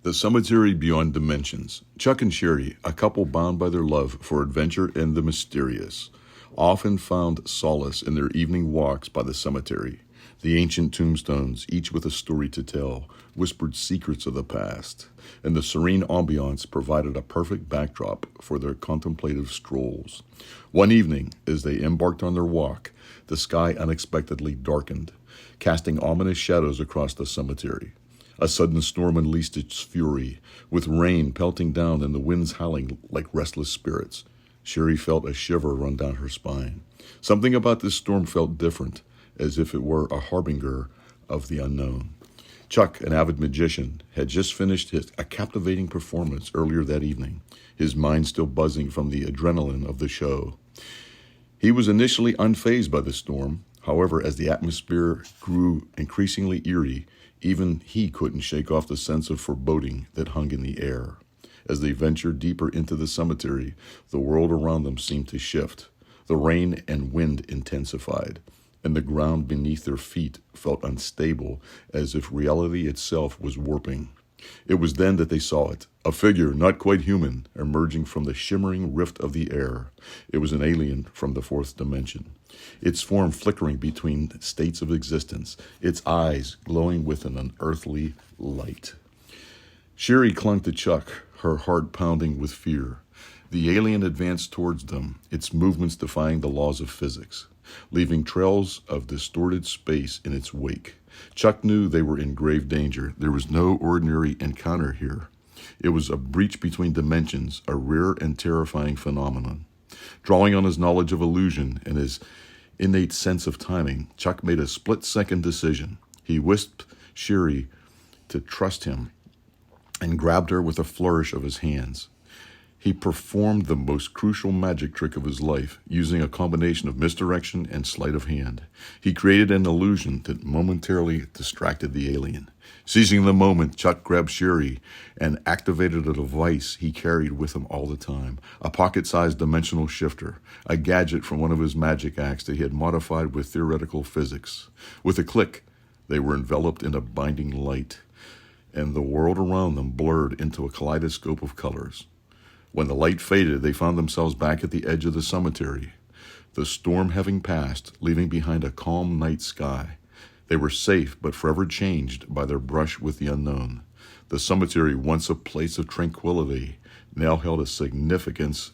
The Cemetery Beyond Dimensions. Chuck and Cheri, a couple bound by their love for adventure and the mysterious, often found solace in their evening walks by the cemetery. The ancient tombstones, each with a story to tell, whispered secrets of the past, and the serene ambiance provided a perfect backdrop for their contemplative strolls. One evening, as they embarked on their walk, the sky unexpectedly darkened, casting ominous shadows across the cemetery. A sudden storm unleashed its fury, with rain pelting down and the winds howling like restless spirits. Cheri felt a shiver run down her spine. Something about this storm felt different, as if it were a harbinger of the unknown. Chuck, an avid magician, had just finished a captivating performance earlier that evening, his mind still buzzing from the adrenaline of the show. He was initially unfazed by the storm. However, as the atmosphere grew increasingly eerie, even he couldn't shake off the sense of foreboding that hung in the air. As they ventured deeper into the cemetery, the world around them seemed to shift. The rain and wind intensified, and the ground beneath their feet felt unstable, as if reality itself was warping. It was then that they saw it, a figure not quite human, emerging from the shimmering rift of the air. It was an alien from the fourth dimension, its form flickering between states of existence, its eyes glowing with an unearthly light. Cheri clung to Chuck, her heart pounding with fear. The alien advanced towards them, its movements defying the laws of physics, leaving trails of distorted space in its wake. Chuck knew they were in grave danger. There was no ordinary encounter here. It was a breach between dimensions, a rare and terrifying phenomenon. Drawing on his knowledge of illusion and his innate sense of timing, Chuck made a split-second decision. He whisked Cheri to trust him and grabbed her with a flourish of his hands. He performed the most crucial magic trick of his life, using a combination of misdirection and sleight of hand. He created an illusion that momentarily distracted the alien. Seizing the moment, Chuck grabbed Cheri and activated a device he carried with him all the time, a pocket-sized dimensional shifter, a gadget from one of his magic acts that he had modified with theoretical physics. With a click, they were enveloped in a binding light, and the world around them blurred into a kaleidoscope of colors. When the light faded, they found themselves back at the edge of the cemetery, the storm having passed, leaving behind a calm night sky. They were safe, but forever changed by their brush with the unknown. The cemetery, once a place of tranquility, now held a significance,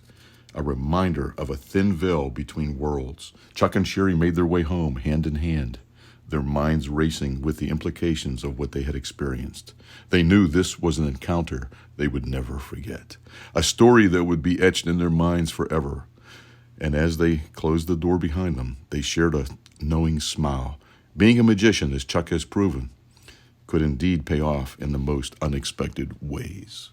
a reminder of a thin veil between worlds. Chuck and Cheri made their way home, hand in hand, their minds racing with the implications of what they had experienced. They knew this was an encounter they would never forget, a story that would be etched in their minds forever. And as they closed the door behind them, they shared a knowing smile. Being a magician, as Chuck has proven, could indeed pay off in the most unexpected ways.